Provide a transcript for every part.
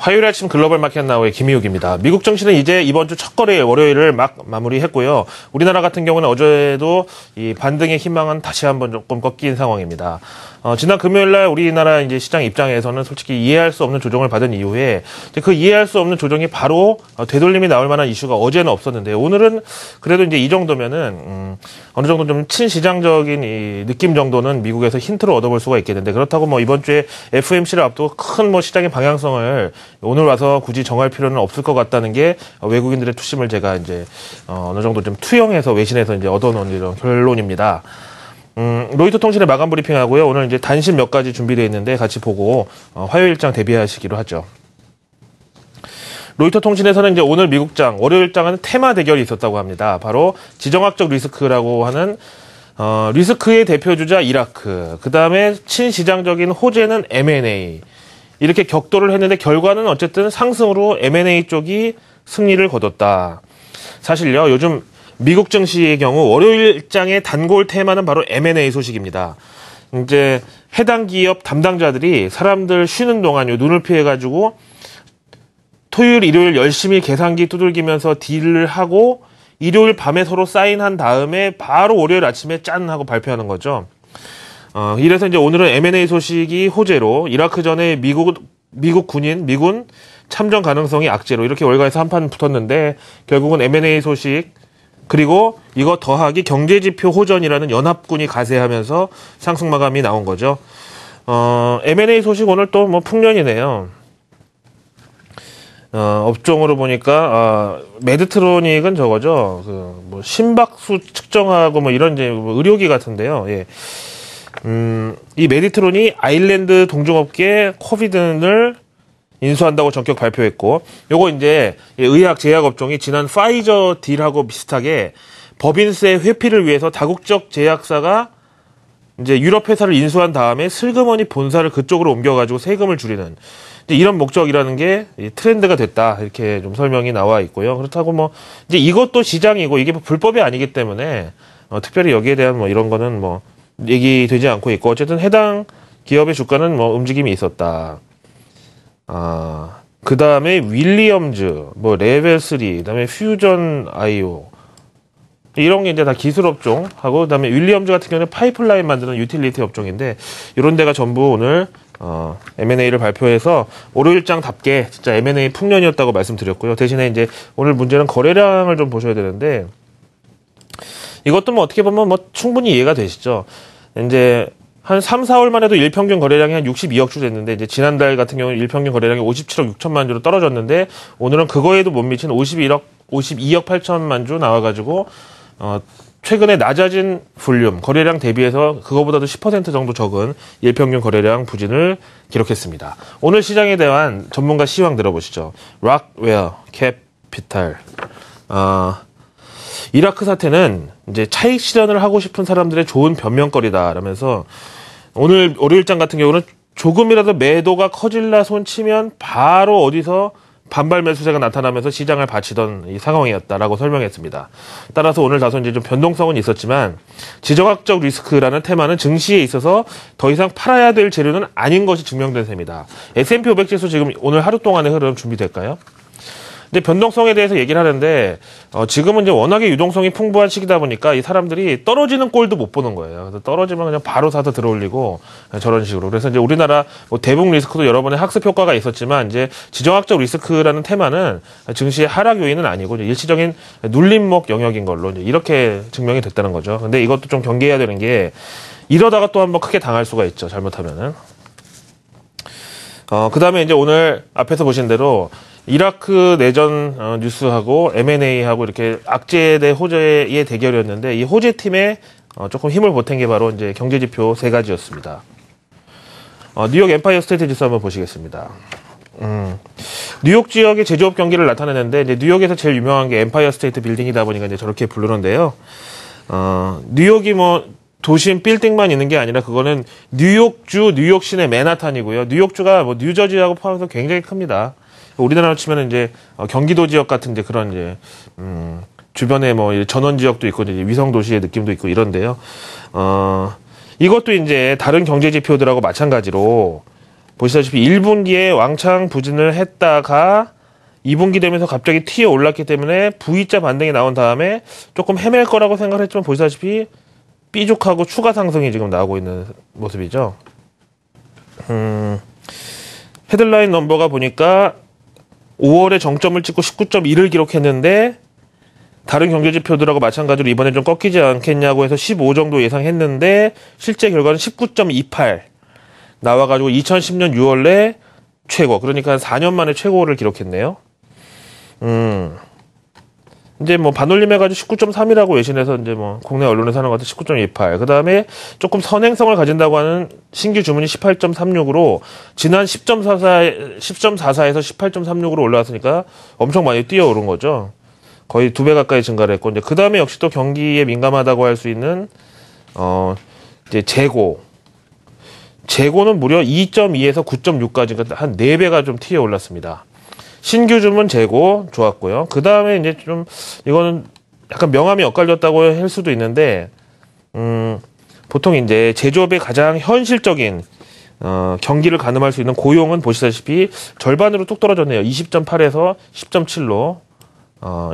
화요일 아침 글로벌 마켓 나우의 김희욱입니다. 미국 증시는 이제 이번 주 첫 거래 월요일을 막 마무리했고요. 우리나라 같은 경우는 어제도 이 반등의 희망은 다시 한번 조금 꺾인 상황입니다. 지난 금요일 날 우리나라 이제 시장 입장에서는 솔직히 이해할 수 없는 조정을 받은 이후에 그 이해할 수 없는 조정이 바로 되돌림이 나올 만한 이슈가 어제는 없었는데 오늘은 그래도 이제 이 정도면은 어느 정도 좀 친시장적인 이 느낌 정도는 미국에서 힌트를 얻어볼 수가 있겠는데 그렇다고 뭐 이번 주에 FOMC를 앞두고 큰 뭐 시장의 방향성을 오늘 와서 굳이 정할 필요는 없을 것 같다는 게 외국인들의 투심을 제가 이제 어느 정도 좀 투영해서 외신에서 이제 얻어놓은 이런 결론입니다. 로이터 통신의 마감 브리핑하고요. 오늘 이제 단신 몇 가지 준비되어 있는데 같이 보고 화요일장 대비하시기로 하죠. 로이터 통신에서는 이제 오늘 미국장, 월요일장은 테마 대결이 있었다고 합니다. 바로 지정학적 리스크라고 하는 리스크의 대표주자 이라크, 그 다음에 친시장적인 호재는 M&A 이렇게 격돌을 했는데 결과는 어쨌든 상승으로 M&A 쪽이 승리를 거뒀다. 사실요, 요즘 미국 증시의 경우 월요일장의 단골 테마는 바로 M&A 소식입니다. 이제 해당 기업 담당자들이 사람들 쉬는 동안 눈을 피해가지고 토요일, 일요일 열심히 계산기 두들기면서 딜을 하고 일요일 밤에 서로 사인한 다음에 바로 월요일 아침에 짠 하고 발표하는 거죠. 이래서 이제 오늘은 M&A 소식이 호재로 이라크 전에 미군 참전 가능성이 악재로 이렇게 월가에서 한판 붙었는데 결국은 M&A 소식 그리고 이거 더하기 경제지표 호전이라는 연합군이 가세하면서 상승 마감이 나온 거죠. M&A 소식 오늘 또 뭐 풍년이네요. 업종으로 보니까 메드트로닉은 저거죠. 뭐 심박수 측정하고 뭐 이런 이제 의료기 같은데요. 예. 이 메디트론이 아일랜드 동종업계 코비든을 인수한다고 전격 발표했고, 요거 이제 의학 제약 업종이 지난 파이저 딜하고 비슷하게 법인세 회피를 위해서 다국적 제약사가 이제 유럽 회사를 인수한 다음에 슬그머니 본사를 그쪽으로 옮겨가지고 세금을 줄이는 이런 목적이라는 게 트렌드가 됐다 이렇게 좀 설명이 나와 있고요. 그렇다고 뭐 이제 이것도 시장이고 이게 불법이 아니기 때문에 특별히 여기에 대한 뭐 이런 거는 뭐 얘기되지 않고 있고 어쨌든 해당 기업의 주가는 뭐 움직임이 있었다. 그 다음에 윌리엄즈, 뭐 레벨 3, 그 다음에 퓨전 아이오 이런 게 이제 다 기술 업종하고 그 다음에 윌리엄즈 같은 경우는 파이프라인 만드는 유틸리티 업종인데 이런 데가 전부 오늘 M&A를 발표해서 월요일장답게 진짜 M&A 풍년이었다고 말씀드렸고요. 대신에 이제 오늘 문제는 거래량을 좀 보셔야 되는데 이것도 뭐 어떻게 보면 뭐 충분히 이해가 되시죠. 이제 한 3, 4월만 해도 일평균 거래량이 한 62억 주 됐는데 이제 지난달 같은 경우는 일평균 거래량이 57억 6천만 주로 떨어졌는데 오늘은 그거에도 못 미친 52억 8천만 주 나와가지고 최근에 낮아진 볼륨, 거래량 대비해서 그거보다도 10% 정도 적은 일평균 거래량 부진을 기록했습니다. 오늘 시장에 대한 전문가 시황 들어보시죠. 락웨어 캐피탈. 이라크 사태는 이제 차익 실현을 하고 싶은 사람들의 좋은 변명거리다라면서 오늘 월요일장 같은 경우는 조금이라도 매도가 커질라 손치면 바로 어디서 반발 매수세가 나타나면서 시장을 바치던 이 상황이었다라고 설명했습니다. 따라서 오늘 다소 이제 좀 변동성은 있었지만 지정학적 리스크라는 테마는 증시에 있어서 더 이상 팔아야 될 재료는 아닌 것이 증명된 셈이다. S&P 500 지수 지금 오늘 하루 동안의 흐름 준비될까요? 근데 변동성에 대해서 얘기를 하는데 지금은 이제 워낙에 유동성이 풍부한 시기다 보니까 이 사람들이 떨어지는 꼴도 못 보는 거예요. 그래서 떨어지면 그냥 바로 사서 들어올리고 저런 식으로. 그래서 이제 우리나라 뭐 대북 리스크도 여러 번의 학습 효과가 있었지만 이제 지정학적 리스크라는 테마는 증시의 하락 요인은 아니고 일시적인 눌림목 영역인 걸로 이제 이렇게 증명이 됐다는 거죠. 근데 이것도 좀 경계해야 되는 게 이러다가 또 한번 크게 당할 수가 있죠. 잘못하면은. 그 다음에 이제 오늘 앞에서 보신 대로 이라크 내전 뉴스하고 M&A하고 이렇게 악재 대 호재의 대결이었는데 이 호재팀에 조금 힘을 보탠 게 바로 이제 경제지표 세 가지였습니다. 뉴욕 엠파이어 스테이트 지수 한번 보시겠습니다. 뉴욕 지역의 제조업 경기를 나타내는데 이제 뉴욕에서 제일 유명한 게 엠파이어 스테이트 빌딩이다 보니까 이제 저렇게 부르는데요. 뉴욕이 뭐 도심 빌딩만 있는 게 아니라 그거는 뉴욕주 뉴욕 시내 맨하탄이고요. 뉴욕주가 뭐 뉴저지하고 포함해서 굉장히 큽니다. 우리나라로 치면 이제 경기도 지역 같은 이제 그런 이제 주변에 뭐 전원 지역도 있고 이제 위성 도시의 느낌도 있고 이런데요. 이것도 이제 다른 경제 지표들하고 마찬가지로 보시다시피 1분기에 왕창 부진을 했다가 2분기 되면서 갑자기 튀어 올랐기 때문에 V자 반등이 나온 다음에 조금 헤맬 거라고 생각을 했지만 보시다시피 삐죽하고 추가 상승이 지금 나오고 있는 모습이죠. 헤드라인 넘버가 보니까 5월에 정점을 찍고 19.1을 기록했는데 다른 경제지표들하고 마찬가지로 이번에 좀 꺾이지 않겠냐고 해서 15 정도 예상했는데 실제 결과는 19.28 나와가지고 2010년 6월에 최고, 그러니까 한 4년 만에 최고를 기록했네요. 이제 뭐 반올림해가지고 19.3이라고 외신해서 이제 뭐 국내 언론에서 하는 것 같아 19.28. 그 다음에 조금 선행성을 가진다고 하는 신규 주문이 18.36으로 지난 10.44에서 18.36으로 올라왔으니까 엄청 많이 뛰어오른 거죠. 거의 2배 가까이 증가를 했고, 이제 그 다음에 역시 또 경기에 민감하다고 할 수 있는, 이제 재고는 무려 2.2에서 9.6까지, 그러니까 한 4배가 좀 튀어 올랐습니다. 신규 주문 재고 좋았고요. 그 다음에 이제 좀 이거는 약간 명암이 엇갈렸다고 할 수도 있는데 보통 이제 제조업의 가장 현실적인 경기를 가늠할 수 있는 고용은 보시다시피 절반으로 뚝 떨어졌네요. 20.8에서 10.7로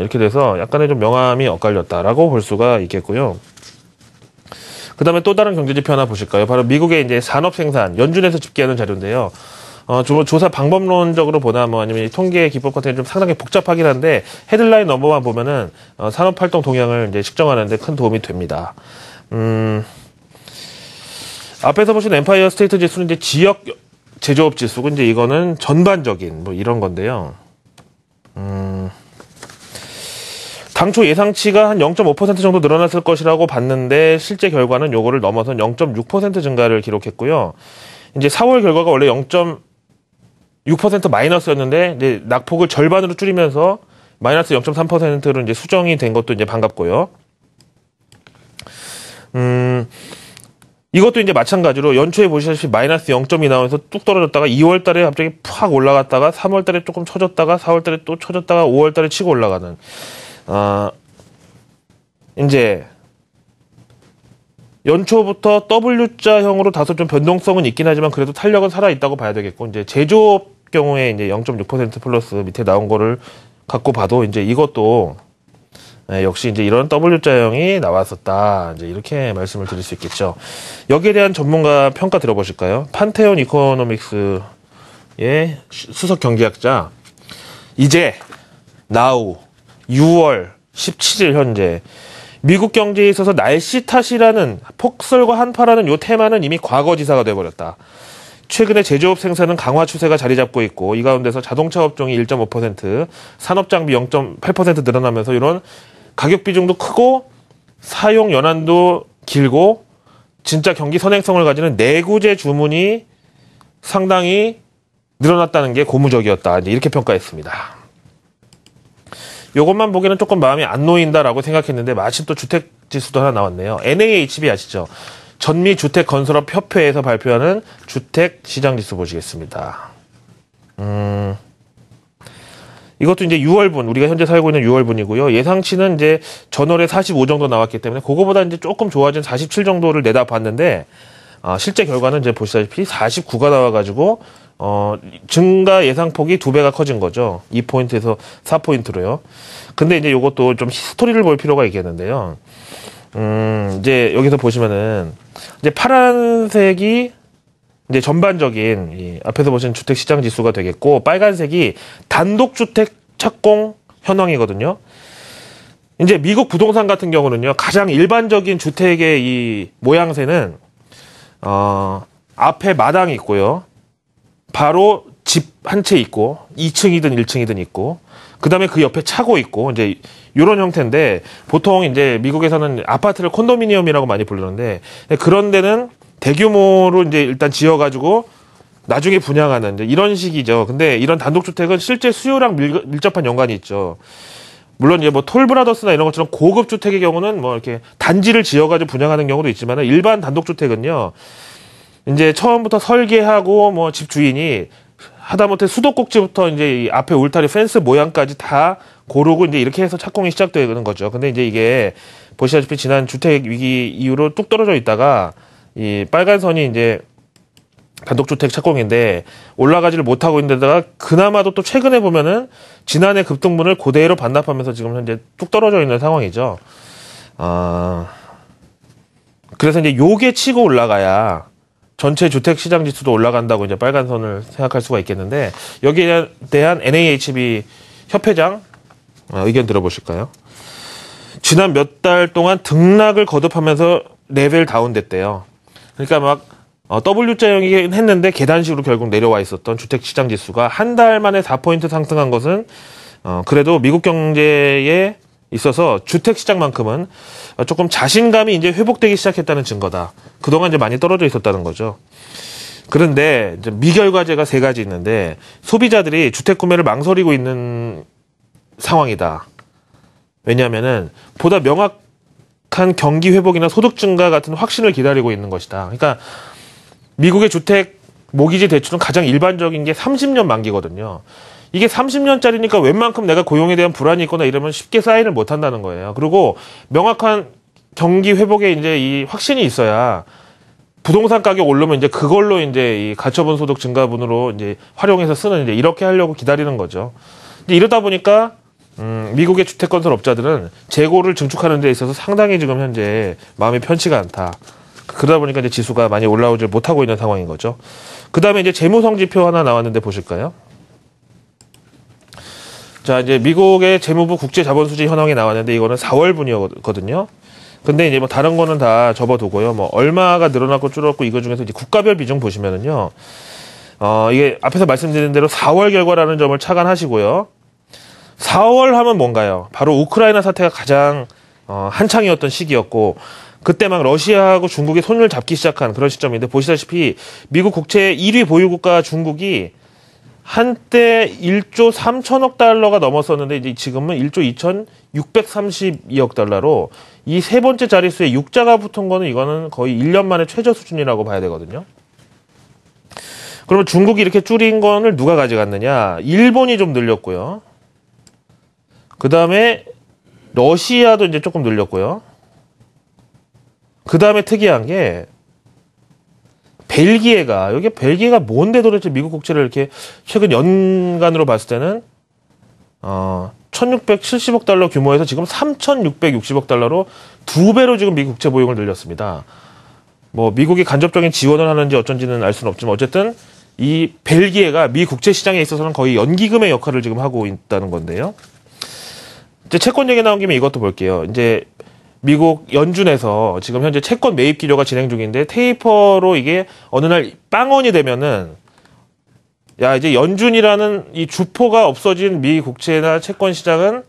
이렇게 돼서 약간의 좀 명암이 엇갈렸다라고 볼 수가 있겠고요. 그 다음에 또 다른 경제지표 하나 보실까요? 바로 미국의 이제 산업생산 연준에서 집계하는 자료인데요. 조사 방법론적으로 보나 뭐 아니면 통계 기법 같은 게 좀 상당히 복잡하긴 한데 헤드라인 넘버만 보면은 산업활동 동향을 이제 측정하는데 큰 도움이 됩니다. 앞에서 보신 엠파이어 스테이트 지수는 이제 지역 제조업 지수고 이제 이거는 전반적인 뭐 이런 건데요. 당초 예상치가 한 0.5% 정도 늘어났을 것이라고 봤는데 실제 결과는 요거를 넘어선 0.6% 증가를 기록했고요. 이제 4월 결과가 원래 0.6% 마이너스였는데 이제 낙폭을 절반으로 줄이면서 마이너스 0.3%로 이제 수정이 된 것도 이제 반갑고요. 이것도 이제 마찬가지로 연초에 보시다시피 마이너스 0.2 나오면서 뚝 떨어졌다가 2월 달에 갑자기 팍 올라갔다가 3월 달에 조금 쳐졌다가 4월 달에 또 쳐졌다가 5월 달에 치고 올라가는 이제 연초부터 W자형으로 다소 좀 변동성은 있긴 하지만 그래도 탄력은 살아있다고 봐야 되겠고, 이제 제조업 경우에 이제 0.6% 플러스 밑에 나온 거를 갖고 봐도 이제 이것도 역시 이제 이런 W자형이 나왔었다. 이제 이렇게 말씀을 드릴 수 있겠죠. 여기에 대한 전문가 평가 들어보실까요? 판테온 이코노믹스의 수석 경제학자, 이제, now, 6월 17일 현재, 미국 경제에 있어서 날씨 탓이라는 폭설과 한파라는 요 테마는 이미 과거지사가 돼버렸다. 최근에 제조업 생산은 강화 추세가 자리 잡고 있고 이 가운데서 자동차 업종이 1.5%, 산업장비 0.8% 늘어나면서 이런 가격 비중도 크고 사용 연한도 길고 진짜 경기 선행성을 가지는 내구재 주문이 상당히 늘어났다는 게 고무적이었다. 이렇게 평가했습니다. 요것만 보기에는 조금 마음이 안 놓인다라고 생각했는데 마침 또 주택 지수도 하나 나왔네요. NAHB 아시죠? 전미주택건설업협회에서 발표하는 주택시장지수 보시겠습니다. 이것도 이제 6월분, 우리가 현재 살고 있는 6월분이고요. 예상치는 이제 전월에 45 정도 나왔기 때문에 그거보다 이제 조금 좋아진 47 정도를 내다봤는데 실제 결과는 이제 보시다시피 49가 나와가지고 증가 예상폭이 2배가 커진 거죠. 2포인트에서 4포인트로요. 근데 이제 요것도 좀 히스토리를 볼 필요가 있겠는데요. 이제 여기서 보시면은 이제 파란색이 이제 전반적인 이 앞에서 보신 주택 시장 지수가 되겠고 빨간색이 단독주택 착공 현황이거든요. 이제 미국 부동산 같은 경우는요. 가장 일반적인 주택의 이 모양새는 앞에 마당이 있고요. 바로 집 한 채 있고 2층이든 1층이든 있고 그다음에 그 옆에 차고 있고 이제 이런 형태인데 보통 이제 미국에서는 아파트를 콘도미니엄이라고 많이 부르는데 그런 데는 대규모로 이제 일단 지어가지고 나중에 분양하는 이제 이런 식이죠. 근데 이런 단독주택은 실제 수요랑 밀접한 연관이 있죠. 물론 이제 뭐 톨브라더스나 이런 것처럼 고급 주택의 경우는 뭐 이렇게 단지를 지어가지고 분양하는 경우도 있지만 일반 단독주택은요. 이제 처음부터 설계하고 뭐 집 주인이 하다못해 수도꼭지부터 이제 이 앞에 울타리 펜스 모양까지 다 고르고 이제 이렇게 해서 착공이 시작되는 거죠. 근데 이제 이게 보시다시피 지난 주택 위기 이후로 뚝 떨어져 있다가 이 빨간 선이 이제 단독주택 착공인데 올라가지를 못하고 있는 데다가 그나마도 또 최근에 보면은 지난해 급등분을 그대로 반납하면서 지금 현재 뚝 떨어져 있는 상황이죠. 그래서 이제 요게 치고 올라가야 전체 주택 시장 지수도 올라간다고 이제 빨간 선을 생각할 수가 있겠는데 여기에 대한 NAHB 협회장 의견 들어보실까요? 지난 몇 달 동안 등락을 거듭하면서 레벨 다운됐대요. 그러니까 막 W자형이긴 했는데 계단식으로 결국 내려와 있었던 주택시장 지수가 한 달 만에 4포인트 상승한 것은 그래도 미국 경제에 있어서 주택시장만큼은 조금 자신감이 이제 회복되기 시작했다는 증거다. 그동안 이제 많이 떨어져 있었다는 거죠. 그런데 이제 미결과제가 세 가지 있는데 소비자들이 주택 구매를 망설이고 있는 상황이다. 왜냐하면은 보다 명확한 경기 회복이나 소득 증가 같은 확신을 기다리고 있는 것이다. 그러니까 미국의 주택 모기지 대출은 가장 일반적인 게 30년 만기거든요. 이게 30년짜리니까 웬만큼 내가 고용에 대한 불안이 있거나 이러면 쉽게 사인을 못 한다는 거예요. 그리고 명확한 경기 회복에 이제 이 확신이 있어야 부동산 가격 오르면 이제 그걸로 이제 이 가처분 소득 증가분으로 이제 활용해서 쓰는 이제 이렇게 하려고 기다리는 거죠. 이제 이러다 보니까 미국의 주택 건설 업자들은 재고를 증축하는 데 있어서 상당히 지금 현재 마음이 편치가 않다. 그러다 보니까 이제 지수가 많이 올라오질 못하고 있는 상황인 거죠. 그 다음에 이제 재무성 지표 하나 나왔는데 보실까요? 자, 이제 미국의 재무부 국제자본수지 현황이 나왔는데 이거는 4월분이거든요. 근데 이제 뭐 다른 거는 다 접어두고요. 뭐 얼마가 늘어났고 줄었고 이거 중에서 이제 국가별 비중 보시면은요. 이게 앞에서 말씀드린 대로 4월 결과라는 점을 착안하시고요. 4월 하면 뭔가요? 바로 우크라이나 사태가 가장 한창이었던 시기였고 그때 막 러시아하고 중국이 손을 잡기 시작한 그런 시점인데 보시다시피 미국 국채 1위 보유국가 중국이 한때 1조 3천억 달러가 넘었었는데 이제 지금은 1조 2,632억 달러로 이 세 번째 자릿수에 6자가 붙은 거는 이거는 거의 1년 만에 최저 수준이라고 봐야 되거든요. 그러면 중국이 이렇게 줄인 거를 누가 가져갔느냐? 일본이 좀 늘렸고요. 그 다음에 러시아도 이제 조금 늘렸고요. 그 다음에 특이한 게 벨기에가 여기 벨기에가 뭔데 도대체 미국 국채를 이렇게 최근 연간으로 봤을 때는 1,670억 달러 규모에서 지금 3,660억 달러로 2배로 지금 미국 국채 보유를 늘렸습니다. 뭐 미국이 간접적인 지원을 하는지 어쩐지는 알 수는 없지만 어쨌든 이 벨기에가 미 국채 시장에 있어서는 거의 연기금의 역할을 지금 하고 있다는 건데요. 이제 채권 얘기 나온 김에 이것도 볼게요. 이제 미국 연준에서 지금 현재 채권 매입 기조가 진행 중인데 테이퍼로 이게 어느 날 빵원이 되면은 야 이제 연준이라는 이 주포가 없어진 미 국채나 채권 시장은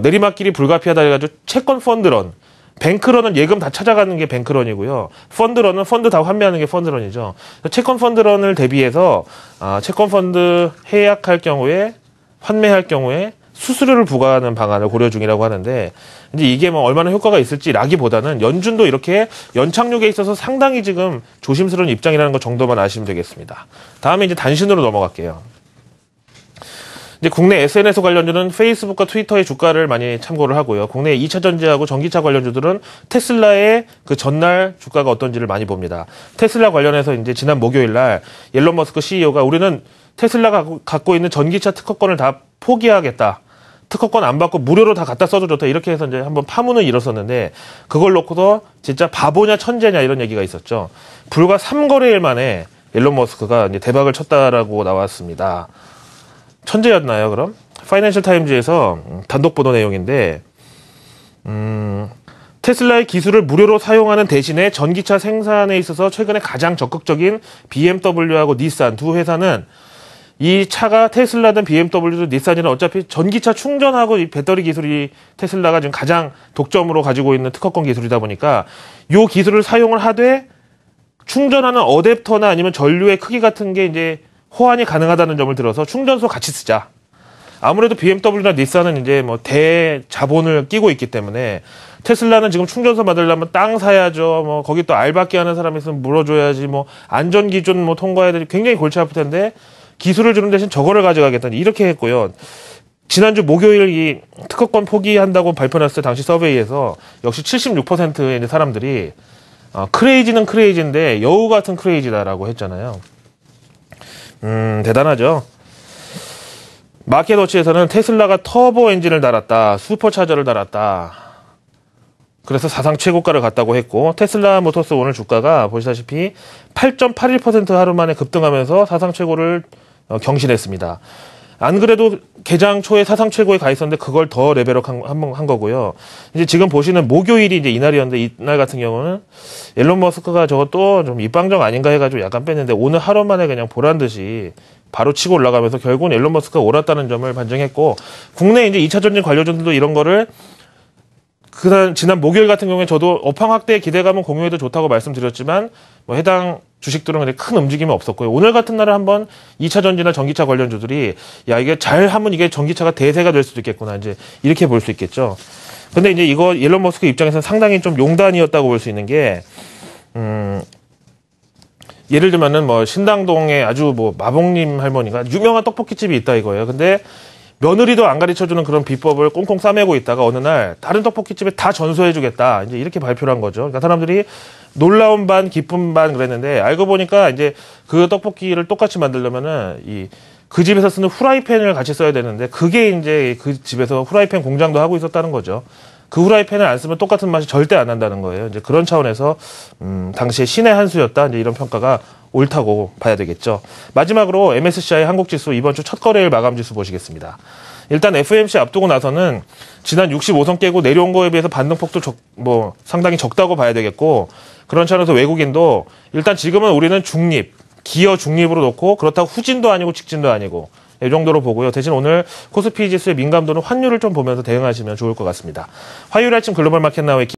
내리막길이 불가피하다 해가지고 채권 펀드런 뱅크런은 예금 다 찾아가는 게 뱅크런이고요. 펀드런은 펀드 다 환매하는 게 펀드런이죠. 채권 펀드런을 대비해서 채권 펀드 해약할 경우에 환매할 경우에 수수료를 부과하는 방안을 고려 중이라고 하는데 이제 이게 뭐 얼마나 효과가 있을지라기보다는 연준도 이렇게 연착륙에 있어서 상당히 지금 조심스러운 입장이라는 것 정도만 아시면 되겠습니다. 다음에 이제 단신으로 넘어갈게요. 이제 국내 SNS 관련주는 페이스북과 트위터의 주가를 많이 참고를 하고요. 국내 2차 전지하고 전기차 관련주들은 테슬라의 그 전날 주가가 어떤지를 많이 봅니다. 테슬라 관련해서 이제 지난 목요일 날 일론 머스크 CEO가 우리는 테슬라가 갖고 있는 전기차 특허권을 다 포기하겠다. 특허권 안 받고 무료로 다 갖다 써도 좋다. 이렇게 해서 이제 한번 파문을 일었었는데 그걸 놓고도 진짜 바보냐 천재냐 이런 얘기가 있었죠. 불과 3거래일 만에 일론 머스크가 이제 대박을 쳤다라고 나왔습니다. 천재였나요, 그럼? 파이낸셜 타임즈에서 단독 보도 내용인데, 테슬라의 기술을 무료로 사용하는 대신에 전기차 생산에 있어서 최근에 가장 적극적인 BMW하고 닛산 두 회사는 이 차가 테슬라든 BMW든 닛산이든 어차피 전기차 충전하고 이 배터리 기술이 테슬라가 지금 가장 독점으로 가지고 있는 특허권 기술이다 보니까 이 기술을 사용을 하되 충전하는 어댑터나 아니면 전류의 크기 같은 게 이제 호환이 가능하다는 점을 들어서 충전소 같이 쓰자. 아무래도 BMW나 닛산은 이제 뭐 대자본을 끼고 있기 때문에 테슬라는 지금 충전소 만들려면 땅 사야죠. 뭐 거기 또 알바끼 하는 사람이 있으면 물어줘야지. 뭐 안전 기준 뭐 통과해야 되지. 굉장히 골치 아플 텐데 기술을 주는 대신 저거를 가져가겠다. 이렇게 했고요. 지난주 목요일 이 특허권 포기한다고 발표했을 때 당시 서베이에서 역시 76%의 사람들이 크레이지는 크레이지인데 여우 같은 크레이지다라고 했잖아요. 대단하죠. 마켓워치에서는 테슬라가 터보 엔진을 달았다, 슈퍼차저를 달았다. 그래서 사상 최고가를 갔다고 했고, 테슬라 모터스 오늘 주가가 보시다시피 8.81% 하루 만에 급등하면서 사상 최고를 경신했습니다. 안 그래도 개장 초에 사상 최고에 가 있었는데 그걸 더 레벨업 한 거고요. 이제 지금 보시는 목요일이 이제 이날이었는데 이날 같은 경우는 일론 머스크가 저것도 좀 입방정 아닌가 해가지고 약간 뺐는데 오늘 하루 만에 그냥 보란 듯이 바로 치고 올라가면서 결국은 일론 머스크가 옳았다는 점을 반증했고, 국내 이제 2차 전지 관료진들도 이런 거를 지난 목요일 같은 경우에 저도 업황 확대의 기대감은 공유해도 좋다고 말씀드렸지만 뭐 해당 주식들은 근데 큰 움직임이 없었고요. 오늘 같은 날에 한번 2차 전지나 전기차 관련주들이 야 이게 잘하면 이게 전기차가 대세가 될 수도 있겠구나 이제 이렇게 볼 수 있겠죠. 근데 이제 이거 일론 머스크 입장에서는 상당히 좀 용단이었다고 볼 수 있는 게 예를 들면은 뭐 신당동에 아주 뭐 마봉님 할머니가 유명한 떡볶이집이 있다 이거예요. 근데 며느리도 안 가르쳐주는 그런 비법을 꽁꽁 싸매고 있다가 어느 날 다른 떡볶이집에 다 전수해주겠다. 이제 이렇게 발표를 한 거죠. 그러니까 사람들이 놀라운 반, 기쁨 반 그랬는데 알고 보니까 이제 그 떡볶이를 똑같이 만들려면은 그 집에서 쓰는 후라이팬을 같이 써야 되는데 그게 이제 그 집에서 후라이팬 공장도 하고 있었다는 거죠. 그 후라이팬을 안 쓰면 똑같은 맛이 절대 안 난다는 거예요. 이제 그런 차원에서 당시에 신의 한 수였다. 이제 이런 평가가 옳다고 봐야 되겠죠. 마지막으로 MSCI 한국지수 이번 주 첫 거래일 마감지수 보시겠습니다. 일단 FOMC 앞두고 나서는 지난 65선 깨고 내려온 거에 비해서 반등폭도 상당히 적다고 봐야 되겠고, 그런 차원에서 외국인도 일단 지금은 우리는 중립, 기어 중립으로 놓고 그렇다고 후진도 아니고 직진도 아니고 이 정도로 보고요. 대신 오늘 코스피 지수의 민감도는 환율을 좀 보면서 대응하시면 좋을 것 같습니다. 화요일 아침 글로벌 마켓 나우의